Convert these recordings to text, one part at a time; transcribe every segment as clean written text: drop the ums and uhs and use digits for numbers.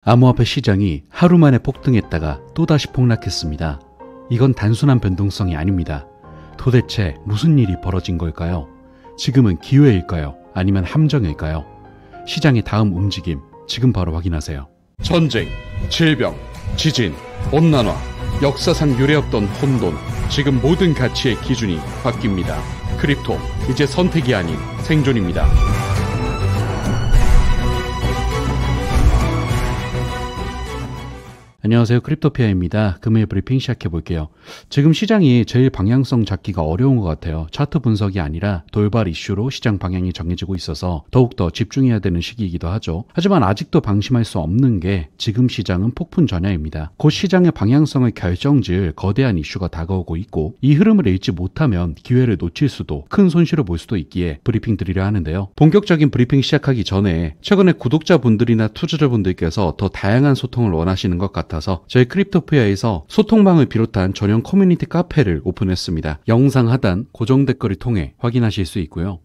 암호화폐 시장이 하루 만에 폭등했다가 또다시 폭락했습니다. 이건 단순한 변동성이 아닙니다. 도대체 무슨 일이 벌어진 걸까요? 지금은 기회일까요? 아니면 함정일까요? 시장의 다음 움직임, 지금 바로 확인하세요. 전쟁, 질병, 지진, 온난화, 역사상 유례없던 혼돈, 지금 모든 가치의 기준이 바뀝니다. 크립토, 이제 선택이 아닌 생존입니다. 안녕하세요. 크립토피아입니다. 금요일 브리핑 시작해볼게요. 지금 시장이 제일 방향성 잡기가 어려운 것 같아요. 차트 분석이 아니라 돌발 이슈로 시장 방향이 정해지고 있어서 더욱더 집중해야 되는 시기이기도 하죠. 하지만 아직도 방심할 수 없는 게 지금 시장은 폭풍 전야입니다. 곧 시장의 방향성을 결정지을 거대한 이슈가 다가오고 있고 이 흐름을 읽지 못하면 기회를 놓칠 수도 큰 손실을 볼 수도 있기에 브리핑 드리려 하는데요. 본격적인 브리핑 시작하기 전에 최근에 구독자분들이나 투자자분들께서 더 다양한 소통을 원하시는 것 같아서 저희 크립토피아에서 소통방을 비롯한 전용 커뮤니티 카페를 오픈했습니다. 영상 하단 고정 댓글을 통해 확인하실 수 있고요.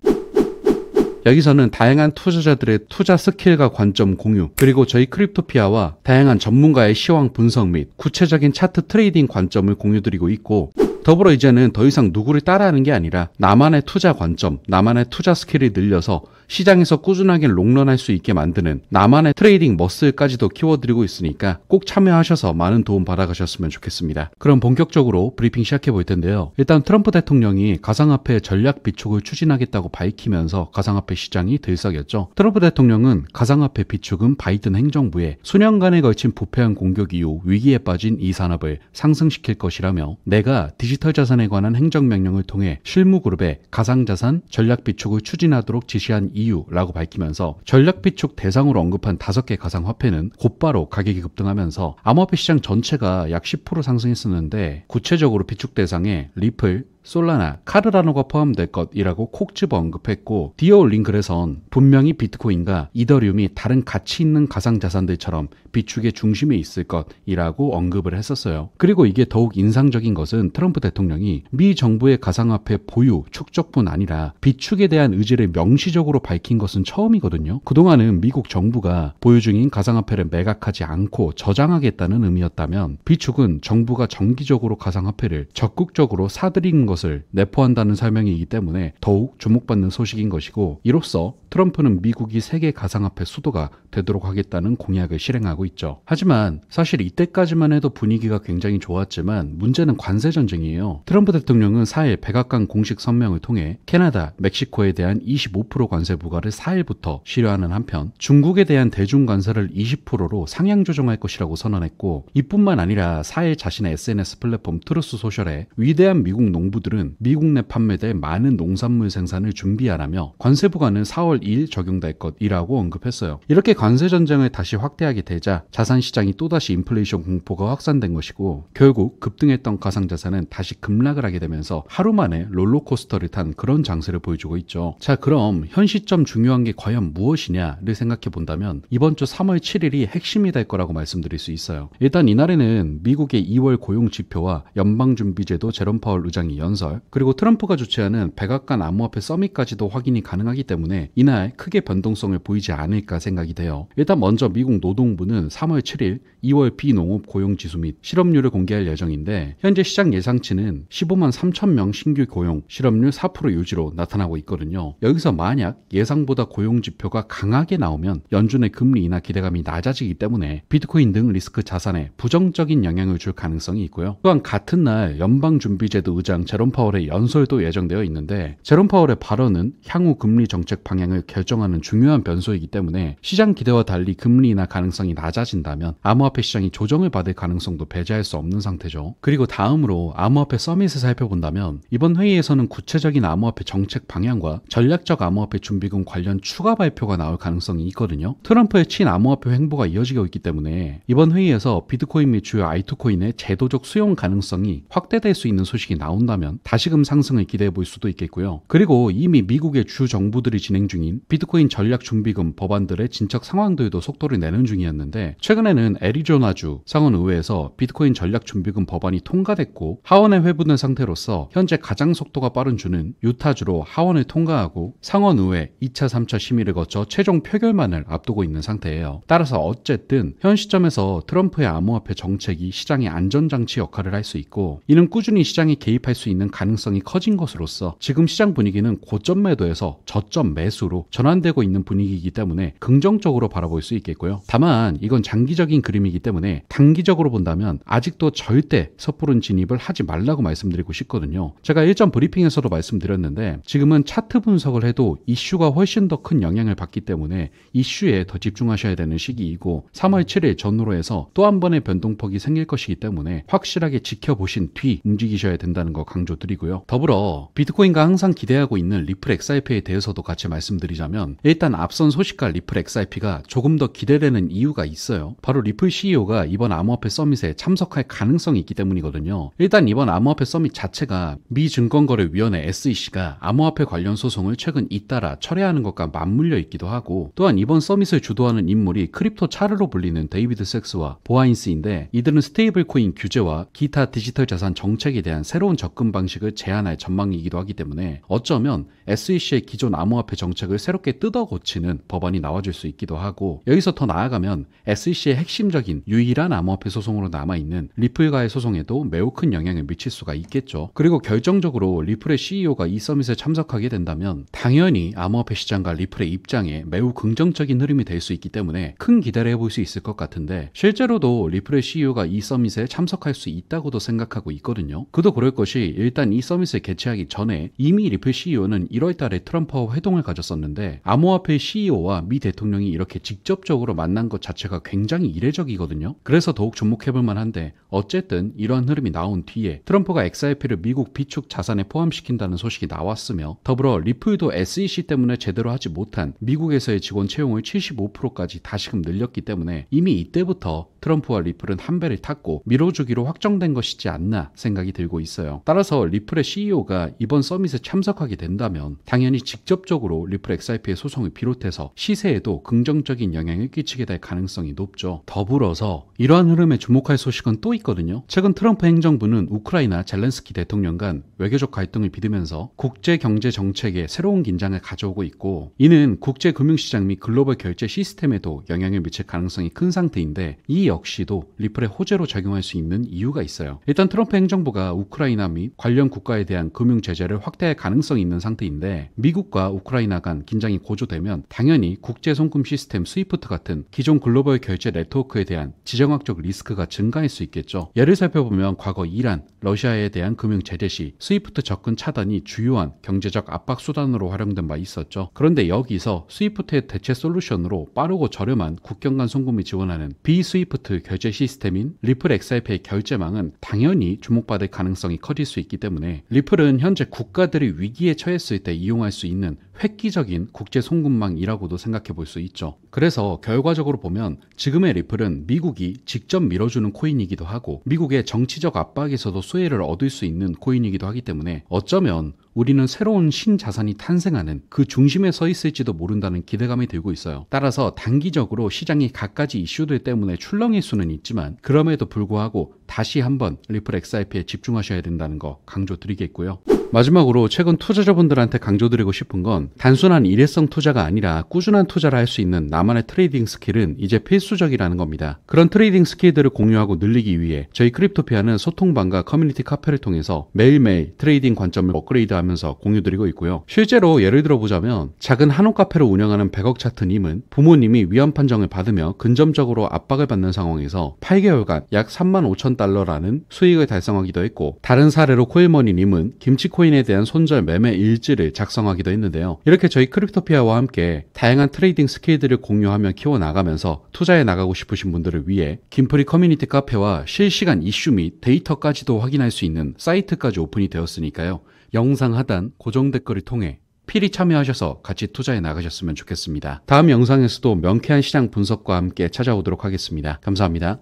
여기서는 다양한 투자자들의 투자 스킬과 관점 공유, 그리고 저희 크립토피아와 다양한 전문가의 시황 분석 및 구체적인 차트 트레이딩 관점을 공유드리고 있고, 더불어 이제는 더 이상 누구를 따라하는 게 아니라 나만의 투자 관점, 나만의 투자 스킬을 늘려서 시장에서 꾸준하게 롱런할 수 있게 만드는 나만의 트레이딩 머슬까지도 키워드리고 있으니까 꼭 참여하셔서 많은 도움 받아가셨으면 좋겠습니다. 그럼 본격적으로 브리핑 시작해 볼 텐데요. 일단 트럼프 대통령이 가상화폐 전략 비축을 추진하겠다고 밝히면서 가상화폐 시장이 들썩였죠. 트럼프 대통령은 가상화폐 비축은 바이든 행정부에 수년간에 걸친 부패한 공격 이후 위기에 빠진 이 산업을 상승시킬 것이라며, 내가 디지털 자산에 관한 행정명령을 통해 실무그룹에 가상자산 전략 비축을 추진하도록 지시한 이유라고 밝히면서 전략 비축 대상으로 언급한 5개 가상화폐는 곧바로 가격이 급등하면서 암호화폐 시장 전체가 약 10% 상승했었는데, 구체적으로 비축 대상에 리플, 솔라나, 카르다노가 포함될 것이라고 콕 집어 언급했고, 뒤에 올린 글에선 분명히 비트코인과 이더리움이 다른 가치 있는 가상자산들처럼 비축의 중심에 있을 것이라고 언급을 했었어요. 그리고 이게 더욱 인상적인 것은 트럼프 대통령이 미 정부의 가상화폐 보유, 축적뿐 아니라 비축에 대한 의지를 명시적으로 밝힌 것은 처음이거든요. 그동안은 미국 정부가 보유 중인 가상화폐를 매각하지 않고 저장하겠다는 의미였다면, 비축은 정부가 정기적으로 가상화폐를 적극적으로 사들이는 것을 내포한다는 설명이기 때문에 더욱 주목받는 소식인 것이고, 이로써 트럼프는 미국이 세계 가상화폐 수도가 되도록 하겠다는 공약을 실행하고 있죠. 하지만 사실 이때까지만 해도 분위기가 굉장히 좋았지만 문제는 관세 전쟁이에요. 트럼프 대통령은 4일 백악관 공식 성명을 통해 캐나다, 멕시코에 대한 25% 관세 부과를 4일부터 실효하는 한편, 중국에 대한 대중 관세를 20%로 상향 조정할 것이라고 선언했고, 이뿐만 아니라 4일 자신의 SNS 플랫폼 트루스 소셜에 위대한 미국 농부들은 미국 내 판매될 많은 농산물 생산을 준비하라며 관세 부과는 4월 2일 적용될 것이라고 언급했어요. 이렇게 관세 전쟁을 다시 확대하게 되자 자산 시장이 또다시 인플레이션 공포가 확산된 것이고, 결국 급등했던 가상자산은 다시 급락을 하게 되면서 하루 만에 롤러코스터를 탄 그런 장세를 보여주고 있죠. 자, 그럼 현 시점 중요한 게 과연 무엇이냐를 생각해 본다면 이번 주 3월 7일이 핵심이 될 거라고 말씀드릴 수 있어요. 일단 이날에는 미국의 2월 고용 지표와 연방준비제도 제롬 파월 의장이 연설, 그리고 트럼프가 주최하는 백악관 암호화폐 서밋까지도 확인이 가능하기 때문에 이날 크게 변동성을 보이지 않을까 생각이 돼요. 일단 먼저 미국 노동부는 3월 7일 2월 비농업 고용지수 및 실업률을 공개할 예정인데, 현재 시장 예상치는 15만 3천 명 신규 고용, 실업률 4% 유지로 나타나고 있거든요. 여기서 만약 예상보다 고용 지표가 강하게 나오면 연준의 금리 인하 기대감이 낮아지기 때문에 비트코인 등 리스크 자산에 부정적인 영향을 줄 가능성이 있고요. 또한 같은 날 연방준비제도 의장 제롬 파월의 연설도 예정되어 있는데, 제롬 파월의 발언은 향후 금리 정책 방향을 결정하는 중요한 변수이기 때문에 시장 기대와 달리 금리 인하 가능성이 낮아진다면 암호화폐 시장이 조정을 받을 가능성도 배제할 수 없는 상태죠. 그리고 다음으로 암호화폐 서밋을 살펴본다면, 이번 회의에서는 구체적인 암호화폐 정책 방향과 전략적 암호화폐 준비금 관련 추가 발표가 나올 가능성이 있거든요. 트럼프의 친암호화폐 행보가 이어지고 있기 때문에 이번 회의에서 비트코인 및 주요 알트코인의 제도적 수용 가능성이 확대될 수 있는 소식이 나온다면 한다면 다시금 상승을 기대해 볼 수도 있겠고요. 그리고 이미 미국의 주 정부들이 진행 중인 비트코인 전략 준비금 법안들의 진척 상황들도 속도를 내는 중이었는데, 최근에는 애리조나주 상원의회에서 비트코인 전략 준비금 법안이 통과됐고 하원에 회부된 상태로서 현재 가장 속도가 빠른 주는 유타주로 하원을 통과하고 상원의회 2차 3차 심의를 거쳐 최종 표결만을 앞두고 있는 상태예요. 따라서 어쨌든 현 시점에서 트럼프의 암호화폐 정책이 시장의 안전장치 역할을 할 수 있고, 이는 꾸준히 시장에 개입할 수 있는 가능성이 커진 것으로서 지금 시장 분위기는 고점 매도에서 저점 매수로 전환되고 있는 분위기이기 때문에 긍정적으로 바라볼 수 있겠고요. 다만 이건 장기적인 그림이기 때문에 단기적으로 본다면 아직도 절대 섣부른 진입을 하지 말라고 말씀드리고 싶거든요. 제가 일전 브리핑에서도 말씀드렸는데 지금은 차트 분석을 해도 이슈가 훨씬 더 큰 영향을 받기 때문에 이슈에 더 집중하셔야 되는 시기이고, 3월 7일 전후로 해서 또 한 번의 변동폭이 생길 것이기 때문에 확실하게 지켜보신 뒤 움직이셔야 된다는 거 강조드리고요. 더불어 비트코인과 항상 기대하고 있는 리플 XRP에 대해서도 같이 말씀드리자면, 일단 앞선 소식과 리플 XRP가 조금 더 기대되는 이유가 있어요. 바로 리플 CEO가 이번 암호화폐 서밋에 참석할 가능성이 있기 때문이거든요. 일단 이번 암호화폐 서밋 자체가 미 증권거래위원회 SEC가 암호화폐 관련 소송을 최근 잇따라 철회하는 것과 맞물려 있기도 하고, 또한 이번 서밋을 주도하는 인물이 크립토 차르로 불리는 데이비드 섹스와 보아인스인데, 이들은 스테이블 코인 규제와 기타 디지털 자산 정책에 대한 새로운 접근 방식을 제안할 전망이기도 하기 때문에 어쩌면 SEC의 기존 암호화폐 정책을 새롭게 뜯어 고치는 법안이 나와줄 수 있기도 하고, 여기서 더 나아가면 SEC의 핵심적인 유일한 암호화폐 소송으로 남아있는 리플과의 소송에도 매우 큰 영향을 미칠 수가 있겠죠. 그리고 결정적으로 리플의 CEO가 이 서밋에 참석하게 된다면 당연히 암호화폐 시장과 리플의 입장에 매우 긍정적인 흐름이 될 수 있기 때문에 큰 기대를 해볼 수 있을 것 같은데, 실제로도 리플의 CEO가 이 서밋에 참석할 수 있다고도 생각하고 있거든요. 그도 그럴 것이, 일단 이 서밋을 개최하기 전에 이미 리플 CEO는 1월 달에 트럼프와 회동을 가졌었는데, 암호화폐 CEO와 미 대통령이 이렇게 직접적으로 만난 것 자체가 굉장히 이례적이거든요. 그래서 더욱 주목해볼 만한데, 어쨌든 이러한 흐름이 나온 뒤에 트럼프가 XRP를 미국 비축 자산에 포함시킨다는 소식이 나왔으며, 더불어 리플도 SEC 때문에 제대로 하지 못한 미국에서의 직원 채용을 75%까지 다시금 늘렸기 때문에 이미 이때부터 트럼프와 리플은 한 배를 탔고 밀어주기로 확정된 것이지 않나 생각이 들고 있어요. 따라서 리플의 CEO가 이번 서밋에 참석하게 된다면 당연히 직접적으로 리플 XRP의 소송을 비롯해서 시세에도 긍정적인 영향을 끼치게 될 가능성이 높죠. 더불어서 이러한 흐름에 주목할 소식은 또 있거든요. 최근 트럼프 행정부는 우크라이나 젤렌스키 대통령 간 외교적 갈등을 빚으면서 국제 경제 정책에 새로운 긴장을 가져오고 있고, 이는 국제 금융시장 및 글로벌 결제 시스템에도 영향을 미칠 가능성이 큰 상태인데, 이 역시도 리플의 호재로 작용할 수 있는 이유가 있어요. 일단 트럼프 행정부가 우크라이나 및 관련 국가에 대한 금융 제재를 확대할 가능성이 있는 상태인데, 미국과 우크라이나 간 긴장이 고조되면 당연히 국제 송금 시스템 스위프트 같은 기존 글로벌 결제 네트워크에 대한 지정학적 리스크가 증가할 수 있겠죠. 예를 살펴보면 과거 이란, 러시아에 대한 금융 제재 시 스위프트 접근 차단이 주요한 경제적 압박 수단으로 활용된 바 있었죠. 그런데 여기서 스위프트의 대체 솔루션으로 빠르고 저렴한 국경 간 송금을 지원하는 비스위프트 결제 시스템인 리플 XRP의 결제망은 당연히 주목받을 가능성이 커질 수 있기 때문에, 리플은 현재 국가들이 위기에 처했을 때 이용할 수 있는 획기적인 국제 송금망이라고도 생각해 볼 수 있죠. 그래서 결과적으로 보면 지금의 리플은 미국이 직접 밀어주는 코인이기도 하고 미국의 정치적 압박에서도 수혜를 얻을 수 있는 코인이기도 하기 때문에 어쩌면 우리는 새로운 신자산이 탄생하는 그 중심에 서 있을지도 모른다는 기대감이 들고 있어요. 따라서 단기적으로 시장이 갖가지 이슈들 때문에 출렁일 수는 있지만 그럼에도 불구하고 다시 한번 리플 XRP에 집중하셔야 된다는 거 강조드리겠고요. 마지막으로 최근 투자자분들한테 강조드리고 싶은 건 단순한 일회성 투자가 아니라 꾸준한 투자를 할 수 있는 나만의 트레이딩 스킬은 이제 필수적이라는 겁니다. 그런 트레이딩 스킬들을 공유하고 늘리기 위해 저희 크립토피아는 소통방과 커뮤니티 카페를 통해서 매일매일 트레이딩 관점을 업그레이드하면서 공유드리고 있고요. 실제로 예를 들어보자면 작은 한옥 카페를 운영하는 100억 차트님은 부모님이 위험 판정을 받으며 근점적으로 압박을 받는 상황에서 8개월간 약 35,000달러라는 수익을 달성하기도 했고, 다른 사례로 코일머니님은 김치코인에 대한 손절 매매 일지를 작성하기도 했는데요. 이렇게 저희 크립토피아와 함께 다양한 트레이딩 스킬들을 공유하며 키워나가면서 투자해 나가고 싶으신 분들을 위해 김프리 커뮤니티 카페와 실시간 이슈 및 데이터까지도 확인할 수 있는 사이트까지 오픈이 되었으니까요. 영상 하단 고정 댓글을 통해 필히 참여하셔서 같이 투자해 나가셨으면 좋겠습니다. 다음 영상에서도 명쾌한 시장 분석과 함께 찾아오도록 하겠습니다. 감사합니다.